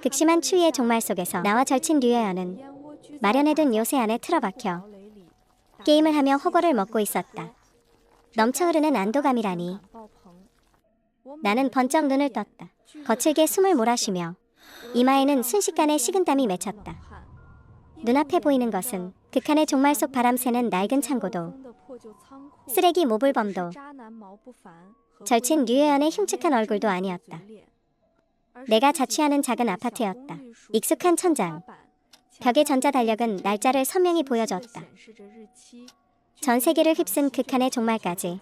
극심한 추위의 종말 속에서 나와 절친 류여연은 마련해둔 요새 안에 틀어박혀 게임을 하며 허거를 먹고 있었다. 넘쳐 흐르는 안도감이라니. 나는 번쩍 눈을 떴다. 거칠게 숨을 몰아쉬며 이마에는 순식간에 식은땀이 맺혔다. 눈앞에 보이는 것은 극한의 종말 속 바람 새는 낡은 창고도 쓰레기 모불범도 절친 류여연의 흉측한 얼굴도 아니었다. 내가 자취하는 작은 아파트였다. 익숙한 천장, 벽의 전자달력은 날짜를 선명히 보여줬다. 전 세계를 휩쓴 극한의 종말까지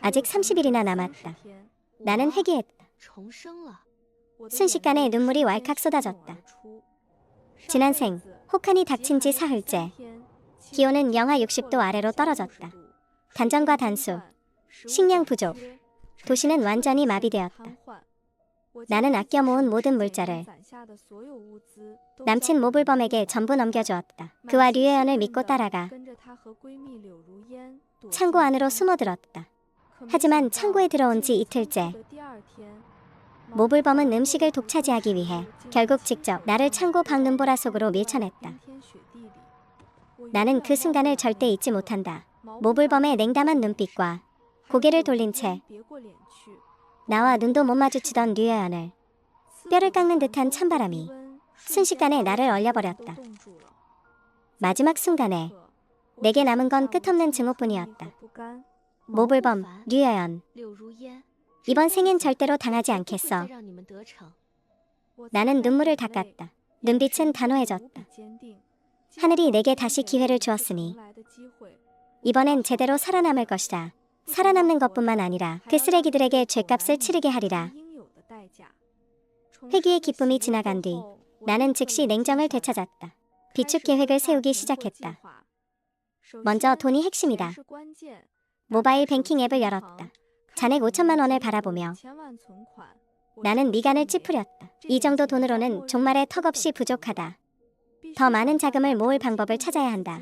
아직 30일이나 남았다. 나는 회개했다. 순식간에 눈물이 왈칵 쏟아졌다. 지난 생, 혹한이 닥친 지 사흘째. 기온은 영하 60도 아래로 떨어졌다. 단전과 단수, 식량 부족, 도시는 완전히 마비되었다. 나는 아껴 모은 모든 물자를 남친 모불범에게 전부 넘겨주었다. 그와 류여연을 믿고 따라가 창고 안으로 숨어들었다. 하지만 창고에 들어온 지 이틀째. 모불범은 음식을 독차지하기 위해 결국 직접 나를 창고 방눈보라 속으로 밀쳐냈다. 나는 그 순간을 절대 잊지 못한다. 모불범의 냉담한 눈빛과 고개를 돌린 채 나와 눈도 못 마주치던 류여연을 뼈를 깎는 듯한 찬바람이 순식간에 나를 얼려버렸다. 마지막 순간에 내게 남은 건 끝없는 증오뿐이었다. 모불범, 류여연. 이번 생엔 절대로 당하지 않겠어. 나는 눈물을 닦았다. 눈빛은 단호해졌다. 하늘이 내게 다시 기회를 주었으니 이번엔 제대로 살아남을 것이다. 살아남는 것뿐만 아니라 그 쓰레기들에게 죗값을 치르게 하리라. 회귀의 기쁨이 지나간 뒤 나는 즉시 냉정을 되찾았다. 비축 계획을 세우기 시작했다. 먼저 돈이 핵심이다. 모바일 뱅킹 앱을 열었다. 잔액 5천만 원을 바라보며 나는 미간을 찌푸렸다. 이 정도 돈으로는 종말에 턱없이 부족하다. 더 많은 자금을 모을 방법을 찾아야 한다.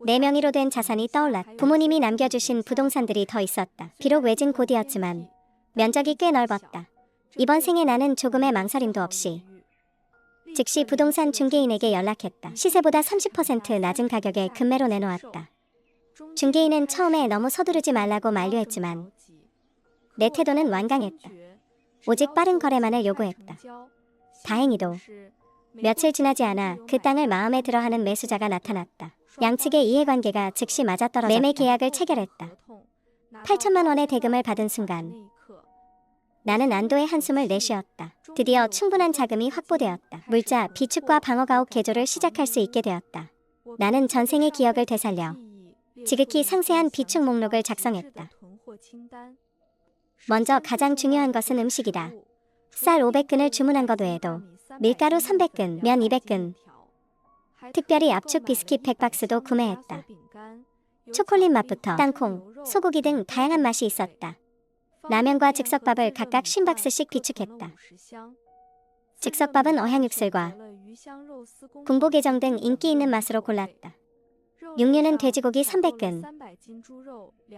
내 명의로 된 자산이 떠올랐다. 부모님이 남겨주신 부동산들이 더 있었다. 비록 외진 곳이었지만 면적이 꽤 넓었다. 이번 생에 나는 조금의 망설임도 없이 즉시 부동산 중개인에게 연락했다. 시세보다 30% 낮은 가격에 급매로 내놓았다. 중개인은 처음에 너무 서두르지 말라고 만류했지만 내 태도는 완강했다. 오직 빠른 거래만을 요구했다. 다행히도 며칠 지나지 않아 그 땅을 마음에 들어하는 매수자가 나타났다. 양측의 이해관계가 즉시 맞아떨어졌다. 매매 계약을 체결했다. 8천만 원의 대금을 받은 순간 나는 안도의 한숨을 내쉬었다. 드디어 충분한 자금이 확보되었다. 물자, 비축과 방어가옥 개조를 시작할 수 있게 되었다. 나는 전생의 기억을 되살려 지극히 상세한 비축 목록을 작성했다. 먼저 가장 중요한 것은 음식이다. 쌀 500근을 주문한 것 외에도 밀가루 300근, 면 200근, 특별히 압축 비스킷 100박스도 구매했다. 초콜릿 맛부터 땅콩, 소고기 등 다양한 맛이 있었다. 라면과 즉석밥을 각각 50박스씩 비축했다. 즉석밥은 어향육슬과 군보게정 등 인기 있는 맛으로 골랐다. 육류는 돼지고기 300근,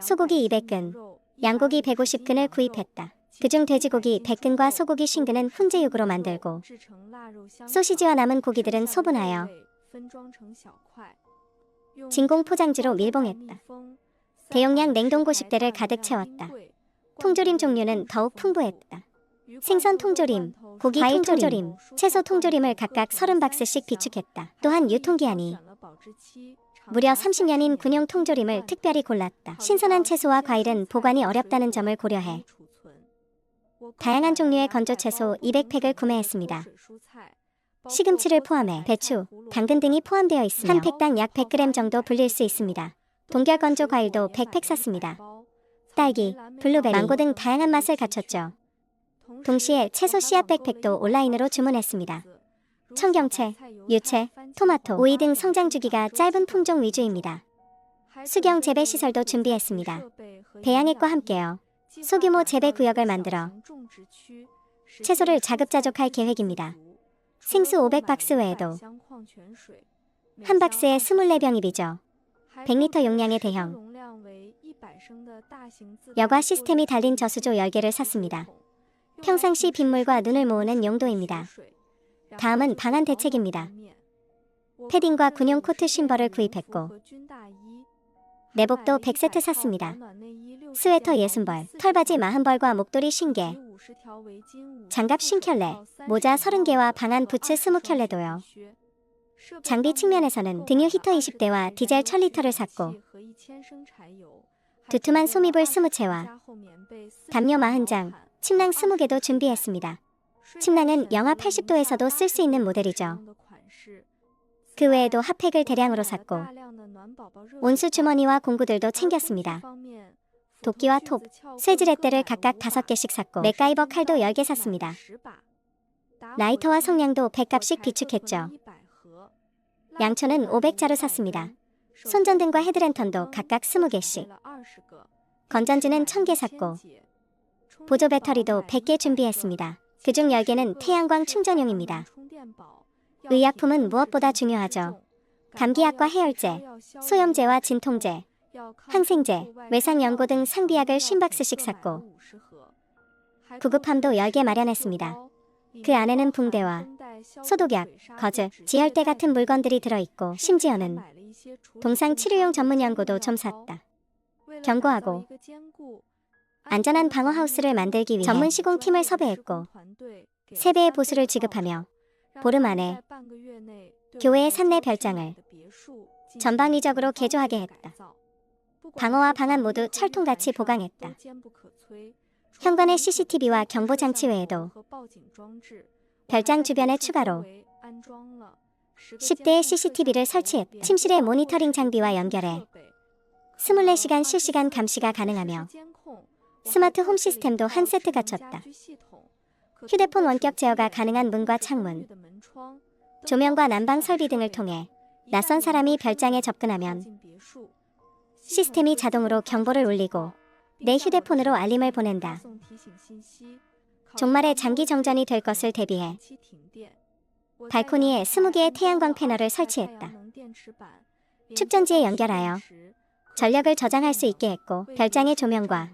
소고기 200근, 양고기 150근을 구입했다. 그중 돼지고기 100근과 소고기 50근은 훈제육으로 만들고 소시지와 남은 고기들은 소분하여 진공 포장지로 밀봉했다. 대용량 냉동고 10대를 가득 채웠다. 통조림 종류는 더욱 풍부했다. 생선 통조림, 고기 통조림, 채소 통조림을 각각 30박스씩 비축했다. 또한 유통기한이 무려 30년인 군용 통조림을 특별히 골랐다. 신선한 채소와 과일은 보관이 어렵다는 점을 고려해 다양한 종류의 건조 채소 200팩을 구매했습니다. 시금치를 포함해 배추, 당근 등이 포함되어 있으며 한 팩당 약 100g 정도 불릴 수 있습니다. 동결 건조 과일도 100팩 샀습니다. 딸기, 블루베리, 망고 등 다양한 맛을 갖췄죠. 동시에 채소 씨앗 백팩도 온라인으로 주문했습니다. 청경채, 유채, 토마토, 오이 등 성장 주기가 짧은 품종 위주입니다. 수경 재배 시설도 준비했습니다. 배양액과 함께요. 소규모 재배 구역을 만들어 채소를 자급자족할 계획입니다. 생수 500박스 외에도 한 박스에 24병이 비죠. 100리터 용량의 대형 여과 시스템이 달린 저수조 10개를 샀습니다. 평상시 빗물과 눈을 모으는 용도입니다. 다음은 방한 대책입니다. 패딩과 군용 코트 쉼버를 구입했고 내복도 100세트 샀습니다. 스웨터 60벌, 털바지 40벌과 목도리 50개, 장갑 50켤레, 모자 30개와 방한 부츠 20켤레도요. 장비 측면에서는 등유 히터 20대와 디젤 1000리터를 샀고 두툼한 소미불 20채와 담요 40장, 침낭 20개도 준비했습니다. 침낭은 영하 80도에서도 쓸 수 있는 모델이죠. 그 외에도 핫팩을 대량으로 샀고 온수 주머니와 공구들도 챙겼습니다. 도끼와 톱, 쇠지렛대를 각각 5개씩 샀고 맥가이버 칼도 10개 샀습니다. 라이터와 성냥도 100값씩 비축했죠. 양초는 500자루 샀습니다. 손전등과 헤드랜턴도 각각 20개씩. 건전지는 1000개 샀고 보조 배터리도 100개 준비했습니다. 그중 10개는 태양광 충전용입니다. 의약품은 무엇보다 중요하죠. 감기약과 해열제, 소염제와 진통제, 항생제, 외상연고 등 상비약을 50박스씩 샀고 구급함도 10개 마련했습니다. 그 안에는 붕대와 소독약, 거즈, 지혈대 같은 물건들이 들어있고 심지어는 동상 치료용 전문 연고도 좀 샀다. 경고하고 안전한 방어하우스를 만들기 위해 전문 시공팀을 섭외했고 3배의 보수를 지급하며 보름 안에 교회의 산내 별장을 전방위적으로 개조하게 했다. 방어와 방안 모두 철통같이 보강했다. 현관의 CCTV와 경보장치 외에도 별장 주변에 추가로 10대의 CCTV를 설치했다. 침실의 모니터링 장비와 연결해 24시간 실시간 감시가 가능하며 스마트 홈 시스템도 한 세트 갖췄다. 휴대폰 원격 제어가 가능한 문과 창문, 조명과 난방 설비 등을 통해 낯선 사람이 별장에 접근하면 시스템이 자동으로 경보를 울리고 내 휴대폰으로 알림을 보낸다. 종말에 장기 정전이 될 것을 대비해 발코니에 20개의 태양광 패널을 설치했다. 축전지에 연결하여 전력을 저장할 수 있게 했고 별장의 조명과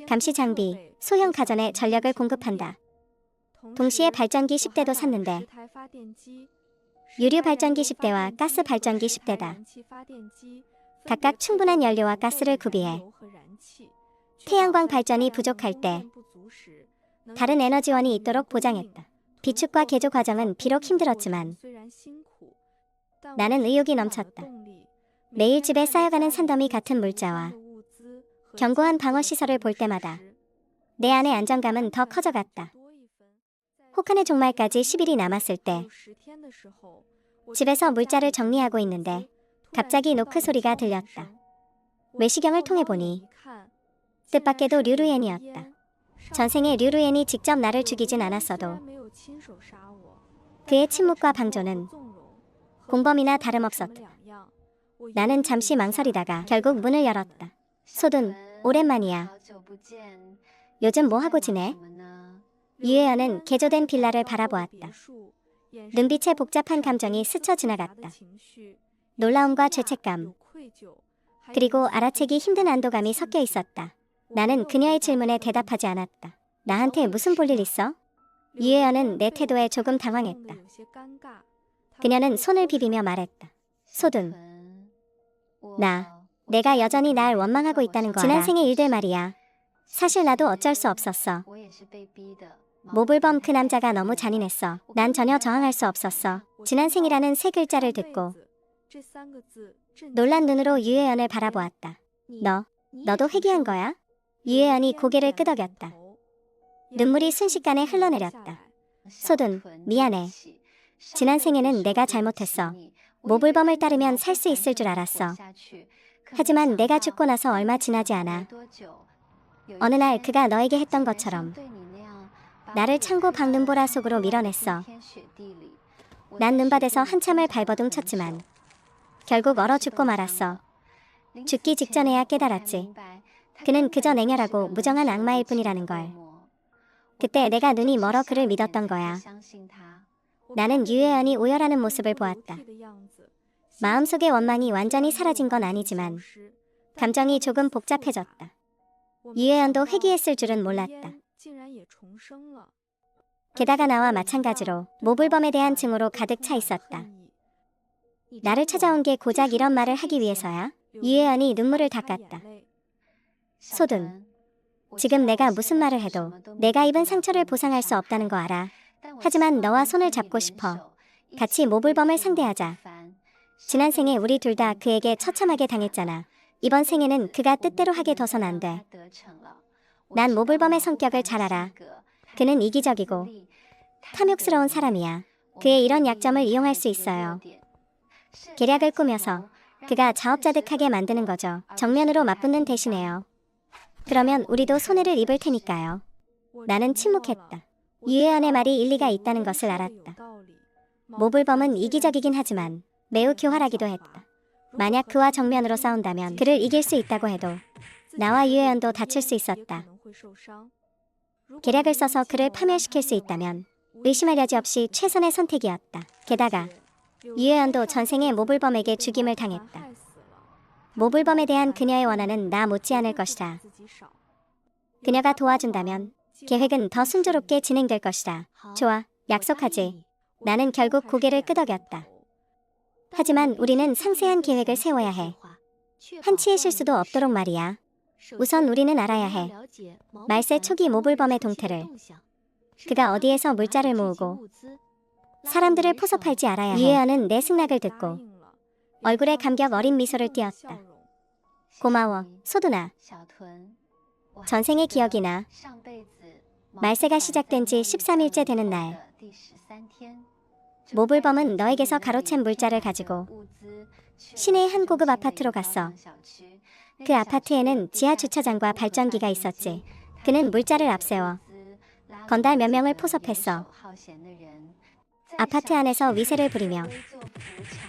감시 장비, 소형 가전에 전력을 공급한다. 동시에 발전기 10대도 샀는데 유류 발전기 10대와 가스 발전기 10대다. 각각 충분한 연료와 가스를 구비해 태양광 발전이 부족할 때 다른 에너지원이 있도록 보장했다. 비축과 개조 과정은 비록 힘들었지만 나는 의욕이 넘쳤다. 매일 집에 쌓여가는 산더미 같은 물자와 견고한 방어시설을 볼 때마다 내 안의 안정감은 더 커져갔다. 혹한의 종말까지 10일이 남았을 때 집에서 물자를 정리하고 있는데 갑자기 노크 소리가 들렸다. 외시경을 통해 보니 뜻밖에도 류루엔이었다. 전생에 류루엔이 직접 나를 죽이진 않았어도 그의 침묵과 방조는 공범이나 다름없었다. 나는 잠시 망설이다가 결국 문을 열었다. 소둔, 오랜만이야. 요즘 뭐하고 지내? 유혜연은 개조된 빌라를 바라보았다. 눈빛에 복잡한 감정이 스쳐 지나갔다. 놀라움과 죄책감, 그리고 알아채기 힘든 안도감이 섞여 있었다. 나는 그녀의 질문에 대답하지 않았다. 나한테 무슨 볼일 있어? 유혜연은 내 태도에 조금 당황했다. 그녀는 손을 비비며 말했다. 소둔, 내가 여전히 날 원망하고 있다는 거야. 지난 생의 일들 말이야. 사실 나도 어쩔 수 없었어. 모불범 그 남자가 너무 잔인했어. 난 전혀 저항할 수 없었어. 지난 생이라는 세 글자를 듣고 놀란 눈으로 유혜연을 바라보았다. 너도 회귀한 거야? 유혜연이 고개를 끄덕였다. 눈물이 순식간에 흘러내렸다. 소둔, 미안해. 지난 생에는 내가 잘못했어. 모불범을 따르면 살 수 있을 줄 알았어. 하지만 내가 죽고 나서 얼마 지나지 않아 어느 날 그가 너에게 했던 것처럼 나를 창고 밖 눈보라 속으로 밀어냈어. 난 눈밭에서 한참을 발버둥 쳤지만 결국 얼어 죽고 말았어. 죽기 직전에야 깨달았지. 그는 그저 냉혈하고 무정한 악마일 뿐이라는 걸. 그때 내가 눈이 멀어 그를 믿었던 거야. 나는 유혜연이 오열하는 모습을 보았다. 마음속의 원망이 완전히 사라진 건 아니지만 감정이 조금 복잡해졌다. 유혜연도 회귀했을 줄은 몰랐다. 게다가 나와 마찬가지로 모불범에 대한 증오로 가득 차 있었다. 나를 찾아온 게 고작 이런 말을 하기 위해서야? 유혜연이 눈물을 닦았다. 소둔, 지금 내가 무슨 말을 해도 내가 입은 상처를 보상할 수 없다는 거 알아. 하지만 너와 손을 잡고 싶어. 같이 모불범을 상대하자. 지난 생에 우리 둘 다 그에게 처참하게 당했잖아. 이번 생에는 그가 뜻대로 하게 둬선 안 돼. 난 모불범의 성격을 잘 알아. 그는 이기적이고 탐욕스러운 사람이야. 그의 이런 약점을 이용할 수 있어요. 계략을 꾸며서 그가 자업자득하게 만드는 거죠. 정면으로 맞붙는 대신에요. 그러면 우리도 손해를 입을 테니까요. 나는 침묵했다. 유혜연의 말이 일리가 있다는 것을 알았다. 모불범은 이기적이긴 하지만 매우 교활하기도 했다. 만약 그와 정면으로 싸운다면 그를 이길 수 있다고 해도 나와 유혜연도 다칠 수 있었다. 계략을 써서 그를 파멸시킬 수 있다면 의심할 여지 없이 최선의 선택이었다. 게다가 유혜연도 전생에 모불범에게 죽임을 당했다. 모불범에 대한 그녀의 원한은 나 못지않을 것이다. 그녀가 도와준다면 계획은 더 순조롭게 진행될 것이다. 좋아, 약속하지. 나는 결국 고개를 끄덕였다. 하지만 우리는 상세한 계획을 세워야 해. 한치의 실수도 없도록 말이야. 우선 우리는 알아야 해. 말세 초기 모불범의 동태를. 그가 어디에서 물자를 모으고 사람들을 포섭할지 알아야 해. 유혜연은 내 승낙을 듣고 얼굴에 감격 어린 미소를 띄었다. 고마워, 소둔아. 전생의 기억이 나. 말세가 시작된 지 13일째 되는 날. 모불범은 너에게서 가로챈 물자를 가지고 시내의 한 고급 아파트로 갔어. 그 아파트에는 지하 주차장과 발전기가 있었지. 그는 물자를 앞세워 건달 몇 명을 포섭했어. 아파트 안에서 위세를 부리며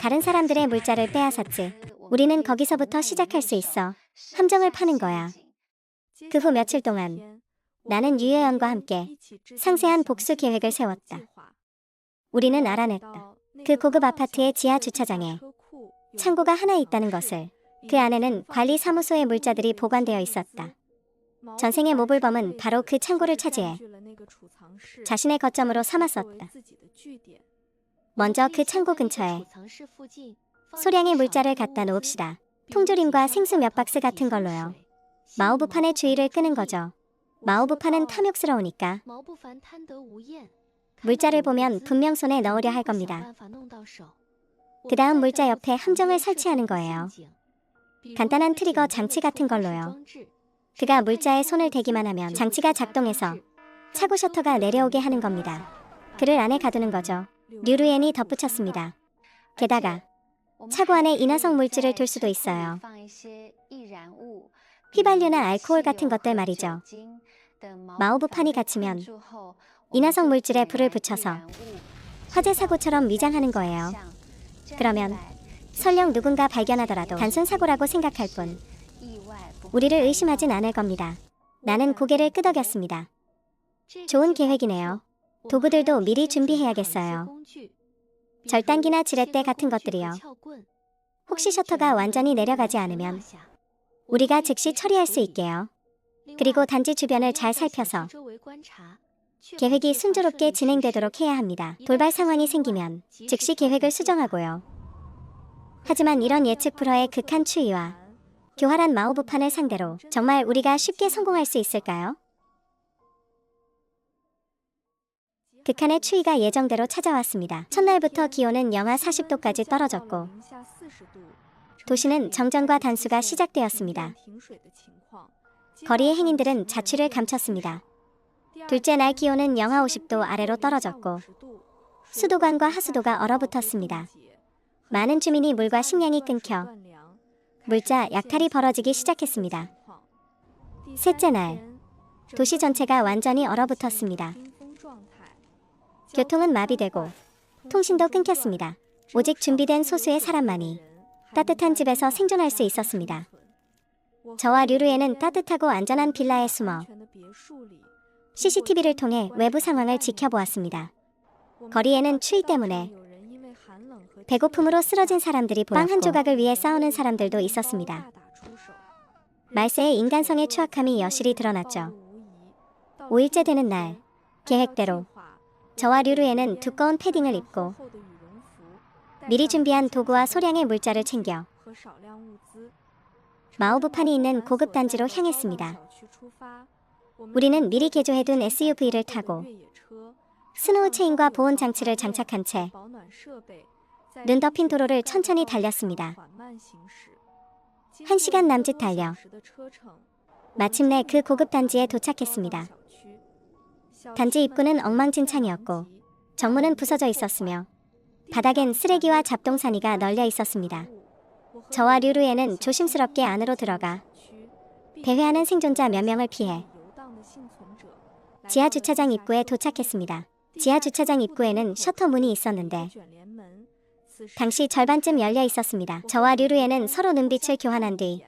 다른 사람들의 물자를 빼앗았지. 우리는 거기서부터 시작할 수 있어. 함정을 파는 거야. 그 후 며칠 동안 나는 유혜연과 함께 상세한 복수 계획을 세웠다. 우리는 알아냈다. 그 고급 아파트의 지하 주차장에 창고가 하나 있다는 것을. 그 안에는 관리사무소의 물자들이 보관되어 있었다. 전생의 모불범은 바로 그 창고를 차지해 자신의 거점으로 삼았었다. 먼저 그 창고 근처에 소량의 물자를 갖다 놓읍시다. 통조림과 생수 몇 박스 같은 걸로요. 마오부판의 주의를 끄는 거죠. 마오부판은 탐욕스러우니까. 물자를 보면 분명 손에 넣으려 할 겁니다. 그 다음 물자 옆에 함정을 설치하는 거예요. 간단한 트리거 장치 같은 걸로요. 그가 물자에 손을 대기만 하면 장치가 작동해서 차고 셔터가 내려오게 하는 겁니다. 그를 안에 가두는 거죠. 류루엔이 덧붙였습니다. 게다가 차고 안에 인화성 물질을 둘 수도 있어요. 휘발유나 알코올 같은 것들 말이죠. 마오부판이 갇히면 인화성 물질에 불을 붙여서 화재 사고처럼 위장하는 거예요. 그러면 설령 누군가 발견하더라도 단순 사고라고 생각할 뿐 우리를 의심하진 않을 겁니다. 나는 고개를 끄덕였습니다. 좋은 계획이네요. 도구들도 미리 준비해야겠어요. 절단기나 지렛대 같은 것들이요. 혹시 셔터가 완전히 내려가지 않으면 우리가 즉시 처리할 수 있게요. 그리고 단지 주변을 잘 살펴서 계획이 순조롭게 진행되도록 해야 합니다. 돌발 상황이 생기면 즉시 계획을 수정하고요. 하지만 이런 예측 불허의 극한 추이와 교활한 마오부판을 상대로 정말 우리가 쉽게 성공할 수 있을까요? 극한의 추위가 예정대로 찾아왔습니다. 첫날부터 기온은 영하 40도까지 떨어졌고 도시는 정전과 단수가 시작되었습니다. 거리의 행인들은 자취를 감췄습니다. 둘째 날 기온은 영하 50도 아래로 떨어졌고 수도관과 하수도가 얼어붙었습니다. 많은 주민이 물과 식량이 끊겨 물자 약탈이 벌어지기 시작했습니다. 셋째 날, 도시 전체가 완전히 얼어붙었습니다. 교통은 마비되고 통신도 끊겼습니다. 오직 준비된 소수의 사람만이 따뜻한 집에서 생존할 수 있었습니다. 저와 류루에는 따뜻하고 안전한 빌라에 숨어 CCTV를 통해 외부 상황을 지켜보았습니다. 거리에는 추위 때문에 배고픔으로 쓰러진 사람들이 보였고 빵 한 조각을 위해 싸우는 사람들도 있었습니다. 말세의 인간성의 추악함이 여실히 드러났죠. 5일째 되는 날, 계획대로 저와 류루에는 두꺼운 패딩을 입고 미리 준비한 도구와 소량의 물자를 챙겨 마오부판이 있는 고급 단지로 향했습니다. 우리는 미리 개조해둔 SUV를 타고 스노우 체인과 보온 장치를 장착한 채 눈 덮인 도로를 천천히 달렸습니다. 1시간 남짓 달려 마침내 그 고급 단지에 도착했습니다. 단지 입구는 엉망진창이었고 정문은 부서져 있었으며 바닥엔 쓰레기와 잡동사니가 널려 있었습니다. 저와 류루에는 조심스럽게 안으로 들어가 배회하는 생존자 몇 명을 피해 지하 주차장 입구에 도착했습니다. 지하 주차장 입구에는 셔터 문이 있었는데 당시 절반쯤 열려 있었습니다. 저와 류루에는 서로 눈빛을 교환한 뒤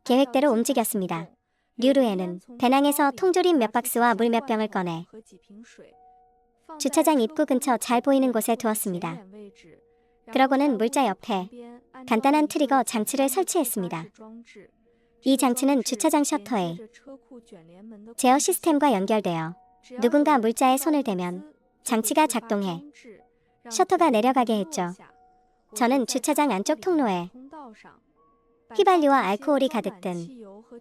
계획대로 움직였습니다. 류루에는 배낭에서 통조림 몇 박스와 물 몇 병을 꺼내 주차장 입구 근처 잘 보이는 곳에 두었습니다. 그러고는 물자 옆에 간단한 트리거 장치를 설치했습니다. 이 장치는 주차장 셔터에 제어 시스템과 연결되어 누군가 물자에 손을 대면 장치가 작동해 셔터가 내려가게 했죠. 저는 주차장 안쪽 통로에 휘발유와 알코올이 가득 든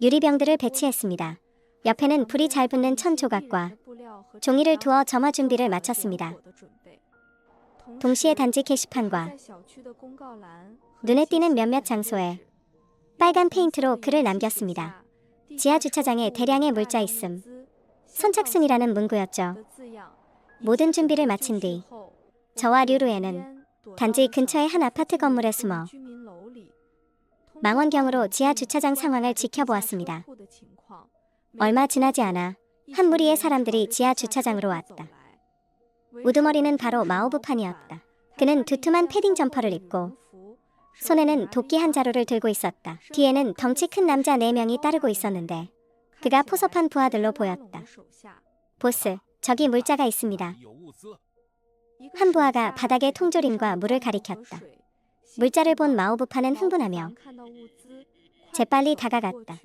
유리병들을 배치했습니다. 옆에는 불이 잘 붙는 천 조각과 종이를 두어 점화 준비를 마쳤습니다. 동시에 단지 게시판과 눈에 띄는 몇몇 장소에 빨간 페인트로 글을 남겼습니다. 지하 주차장에 대량의 물자 있음. 선착순이라는 문구였죠. 모든 준비를 마친 뒤 저와 류루에는 단지 근처의 한 아파트 건물에 숨어 망원경으로 지하 주차장 상황을 지켜보았습니다. 얼마 지나지 않아 한 무리의 사람들이 지하 주차장으로 왔다. 우두머리는 바로 마오부판이었다. 그는 두툼한 패딩 점퍼를 입고 손에는 도끼 한 자루를 들고 있었다. 뒤에는 덩치 큰 남자 4명이 따르고 있었는데 그가 포섭한 부하들로 보였다. 보스, 저기 물자가 있습니다. 한 부하가 바닥에 통조림과 물을 가리켰다. 물자를 본 마오부판은 흥분하며 재빨리 다가갔다.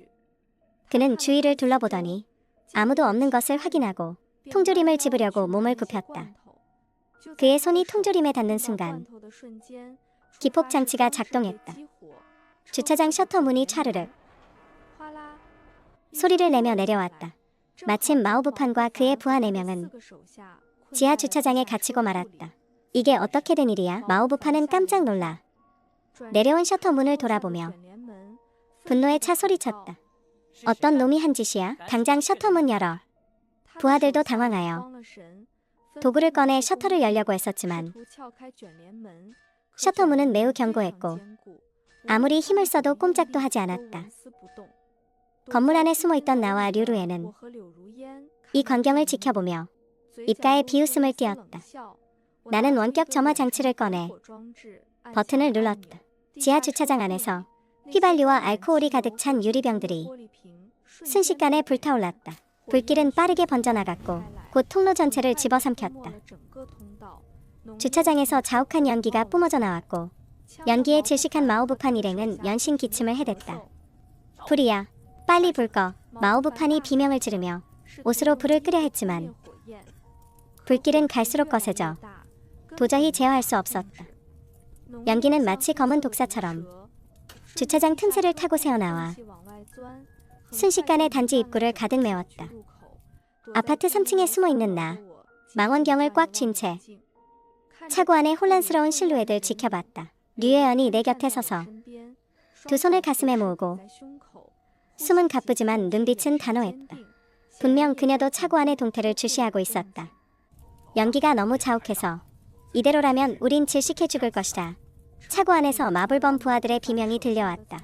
그는 주위를 둘러보더니 아무도 없는 것을 확인하고 통조림을 집으려고 몸을 굽혔다. 그의 손이 통조림에 닿는 순간 기폭 장치가 작동했다. 주차장 셔터 문이 촤르륵 소리를 내며 내려왔다. 마침 마오부판과 그의 부하 4명은 지하 주차장에 갇히고 말았다. 이게 어떻게 된 일이야? 마오부판은 깜짝 놀라 내려온 셔터 문을 돌아보며 분노에 차 소리쳤다. 어떤 놈이 한 짓이야? 당장 셔터 문 열어. 부하들도 당황하여 도구를 꺼내 셔터를 열려고 했었지만 셔터 문은 매우 견고했고 아무리 힘을 써도 꼼짝도 하지 않았다. 건물 안에 숨어있던 나와 류루에는 이 광경을 지켜보며 입가에 비웃음을 띄었다. 나는 원격 점화 장치를 꺼내 버튼을 눌렀다. 지하 주차장 안에서 휘발유와 알코올이 가득 찬 유리병들이 순식간에 불타올랐다. 불길은 빠르게 번져나갔고 곧 통로 전체를 집어삼켰다. 주차장에서 자욱한 연기가 뿜어져 나왔고 연기에 질식한 마오부판 일행은 연신 기침을 해댔다. 불이야, 빨리 불 꺼. 마오부판이 비명을 지르며 옷으로 불을 끄려 했지만 불길은 갈수록 거세져 도저히 제어할 수 없었다. 연기는 마치 검은 독사처럼 주차장 틈새를 타고 새어나와 순식간에 단지 입구를 가득 메웠다. 아파트 3층에 숨어있는 나, 망원경을 꽉 쥔 채 차고 안의 혼란스러운 실루엣을 지켜봤다. 류예연이 내 곁에 서서 두 손을 가슴에 모으고 숨은 가쁘지만 눈빛은 단호했다. 분명 그녀도 차고 안의 동태를 주시하고 있었다. 연기가 너무 자욱해서 이대로라면 우린 질식해 죽을 것이다. 차고 안에서 마불범 부하들의 비명이 들려왔다.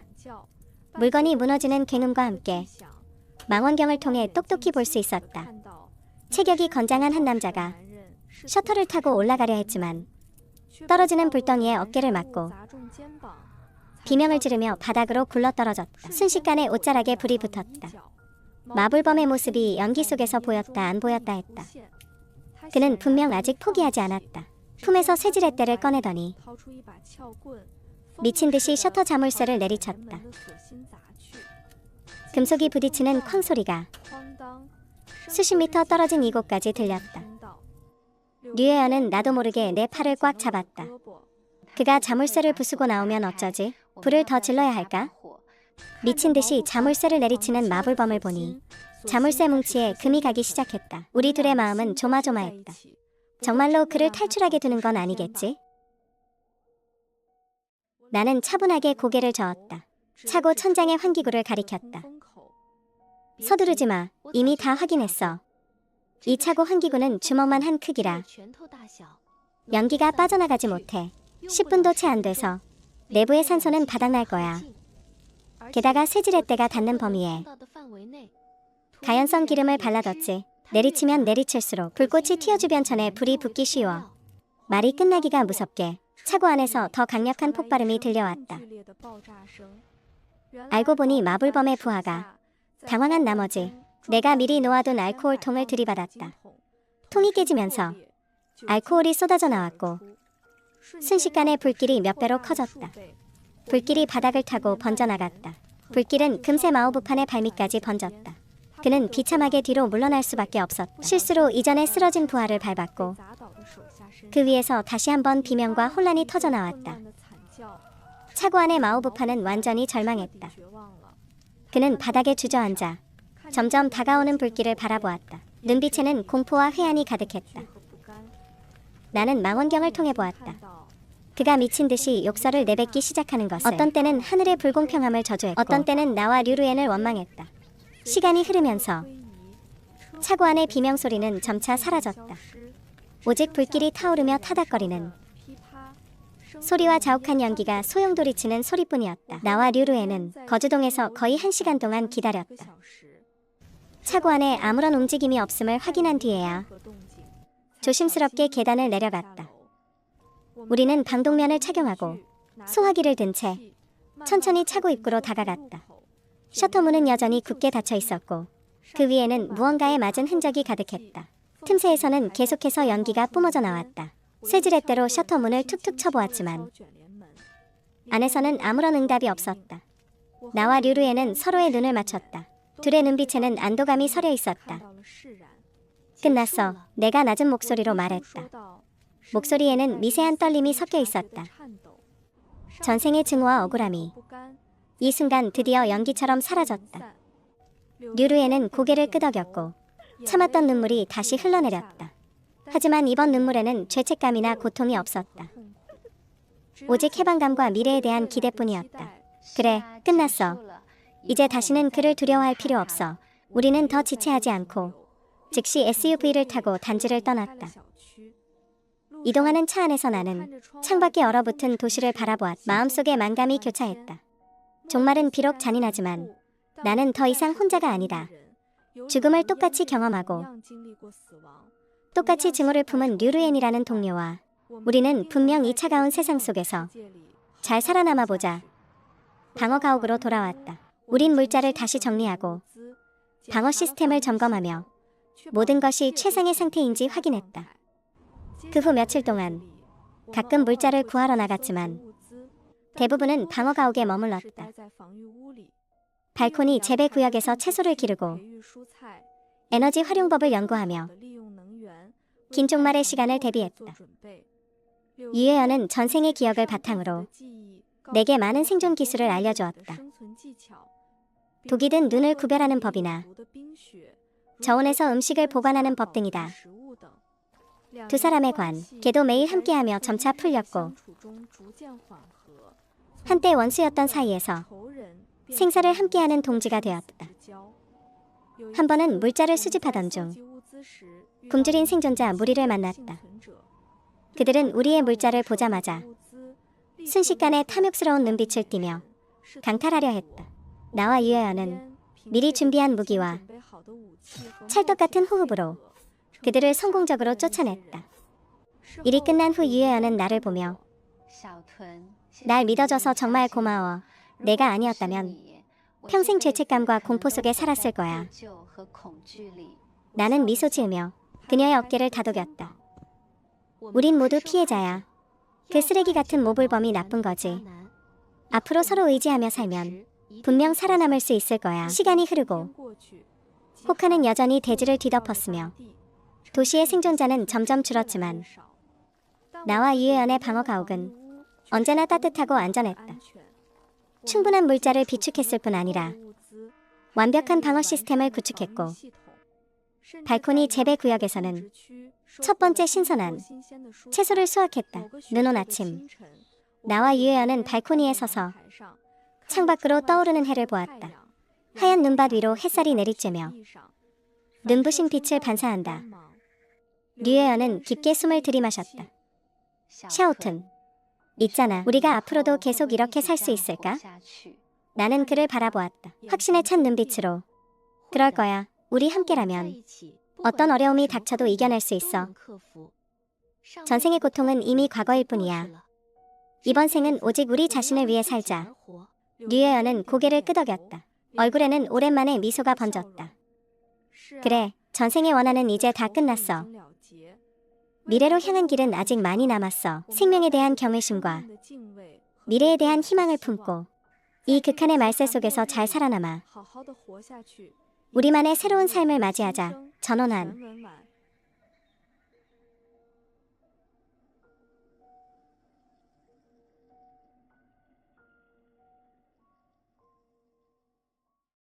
물건이 무너지는 굉음과 함께 망원경을 통해 똑똑히 볼 수 있었다. 체격이 건장한 한 남자가 셔터를 타고 올라가려 했지만 떨어지는 불덩이에 어깨를 맞고 비명을 지르며 바닥으로 굴러떨어졌다. 순식간에 옷자락에 불이 붙었다. 마불범의 모습이 연기 속에서 보였다 안 보였다 했다. 그는 분명 아직 포기하지 않았다. 품에서 쇠지렛대를 꺼내더니 미친 듯이 셔터 자물쇠를 내리쳤다. 금속이 부딪히는 쾅 소리가 수십 미터 떨어진 이곳까지 들렸다. 류혜연은 나도 모르게 내 팔을 꽉 잡았다. 그가 자물쇠를 부수고 나오면 어쩌지? 불을 더 질러야 할까? 미친 듯이 자물쇠를 내리치는 마불범을 보니 자물쇠 뭉치에 금이 가기 시작했다. 우리 둘의 마음은 조마조마했다. 정말로 그를 탈출하게 두는 건 아니겠지? 나는 차분하게 고개를 저었다. 차고 천장의 환기구를 가리켰다. 서두르지 마. 이미 다 확인했어. 이 차고 환기구는 주먹만 한 크기라 연기가 빠져나가지 못해. 10분도 채 안 돼서 내부의 산소는 바닥날 거야. 게다가 쇠지렛대가 닿는 범위에 가연성 기름을 발라뒀지. 내리치면 내리칠수록 불꽃이 튀어 주변천에 불이 붙기 쉬워. 말이 끝나기가 무섭게 차고 안에서 더 강력한 폭발음이 들려왔다. 알고 보니 마불범의 부하가 당황한 나머지 내가 미리 놓아둔 알코올통을 들이받았다. 통이 깨지면서 알코올이 쏟아져 나왔고 순식간에 불길이 몇 배로 커졌다. 불길이 바닥을 타고 번져나갔다. 불길은 금세 마오부판의 발밑까지 번졌다. 그는 비참하게 뒤로 물러날 수밖에 없었다. 실수로 이전에 쓰러진 부하를 밟았고 그 위에서 다시 한번 비명과 혼란이 터져나왔다. 차고 안의 마오부판은 완전히 절망했다. 그는 바닥에 주저앉아 점점 다가오는 불길을 바라보았다. 눈빛에는 공포와 회한이 가득했다. 나는 망원경을 통해 보았다. 그가 미친 듯이 욕설을 내뱉기 시작하는 것을. 어떤 때는 하늘의 불공평함을 저주했고 어떤 때는 나와 류루엔을 원망했다. 시간이 흐르면서 차고 안의 비명소리는 점차 사라졌다. 오직 불길이 타오르며 타닥거리는 소리와 자욱한 연기가 소용돌이치는 소리뿐이었다. 나와 류루엔은 거주동에서 거의 1시간 동안 기다렸다. 차고 안에 아무런 움직임이 없음을 확인한 뒤에야 조심스럽게 계단을 내려갔다. 우리는 방독면을 착용하고 소화기를 든 채 천천히 차고 입구로 다가갔다. 셔터문은 여전히 굳게 닫혀 있었고 그 위에는 무언가에 맞은 흔적이 가득했다. 틈새에서는 계속해서 연기가 뿜어져 나왔다. 쇠지렛대로 셔터문을 툭툭 쳐보았지만 안에서는 아무런 응답이 없었다. 나와 류루에는 서로의 눈을 맞췄다. 둘의 눈빛에는 안도감이 서려 있었다. 끝났어. 내가 낮은 목소리로 말했다. 목소리에는 미세한 떨림이 섞여 있었다. 전생의 증오와 억울함이 이 순간 드디어 연기처럼 사라졌다. 류루에는 고개를 끄덕였고 참았던 눈물이 다시 흘러내렸다. 하지만 이번 눈물에는 죄책감이나 고통이 없었다. 오직 해방감과 미래에 대한 기대뿐이었다. 그래, 끝났어. 이제 다시는 그를 두려워할 필요 없어. 우리는 더 지체하지 않고 즉시 SUV를 타고 단지를 떠났다. 이동하는 차 안에서 나는 창밖에 얼어붙은 도시를 바라보았다. 마음속에 만감이 교차했다. 종말은 비록 잔인하지만 나는 더 이상 혼자가 아니다. 죽음을 똑같이 경험하고 똑같이 증오를 품은 류루엔이라는 동료와 우리는 분명 이 차가운 세상 속에서 잘 살아남아 보자. 방어 가옥으로 돌아왔다. 우린 물자를 다시 정리하고 방어 시스템을 점검하며 모든 것이 최상의 상태인지 확인했다. 그 후 며칠 동안 가끔 물자를 구하러 나갔지만 대부분은 방어 가옥에 머물렀다. 발코니 재배 구역에서 채소를 기르고 에너지 활용법을 연구하며 긴 종말의 시간을 대비했다. 유혜연은 전생의 기억을 바탕으로 내게 많은 생존 기술을 알려주었다. 독이 든 눈을 구별하는 법이나 저온에서 음식을 보관하는 법 등이다. 두 사람의 관계도 매일 함께하며 점차 풀렸고 한때 원수였던 사이에서 생사를 함께하는 동지가 되었다. 한 번은 물자를 수집하던 중 굶주린 생존자 무리를 만났다. 그들은 우리의 물자를 보자마자 순식간에 탐욕스러운 눈빛을 띠며 강탈하려 했다. 나와 유혜연은 미리 준비한 무기와 찰떡 같은 호흡으로 그들을 성공적으로 쫓아냈다. 일이 끝난 후 유혜연은 나를 보며 날 믿어줘서 정말 고마워. 내가 아니었다면 평생 죄책감과 공포 속에 살았을 거야. 나는 미소 지으며 그녀의 어깨를 다독였다. 우린 모두 피해자야. 그 쓰레기 같은 모불범이 나쁜 거지. 앞으로 서로 의지하며 살면 분명 살아남을 수 있을 거야. 시간이 흐르고 호카는 여전히 대지를 뒤덮었으며 도시의 생존자는 점점 줄었지만 나와 유혜연의 방어 가옥은 언제나 따뜻하고 안전했다. 충분한 물자를 비축했을 뿐 아니라 완벽한 방어 시스템을 구축했고 발코니 재배 구역에서는 첫 번째 신선한 채소를 수확했다. 눈온 아침, 나와 유혜연은 발코니에 서서 창밖으로 떠오르는 해를 보았다. 하얀 눈밭 위로 햇살이 내리쬐며 눈부신 빛을 반사한다. 유혜연은 깊게 숨을 들이마셨다. 샤오튼, 있잖아. 우리가 앞으로도 계속 이렇게 살 수 있을까? 나는 그를 바라보았다. 확신에 찬 눈빛으로. 그럴 거야. 우리 함께라면 어떤 어려움이 닥쳐도 이겨낼 수 있어. 전생의 고통은 이미 과거일 뿐이야. 이번 생은 오직 우리 자신을 위해 살자. 류혜연은 고개를 끄덕였다. 얼굴에는 오랜만에 미소가 번졌다. 그래, 전생의 원한은 이제 다 끝났어. 미래로 향한 길은 아직 많이 남았어. 생명에 대한 경외심과 미래에 대한 희망을 품고 이 극한의 말세 속에서 잘 살아남아 우리만의 새로운 삶을 맞이하자. 전원한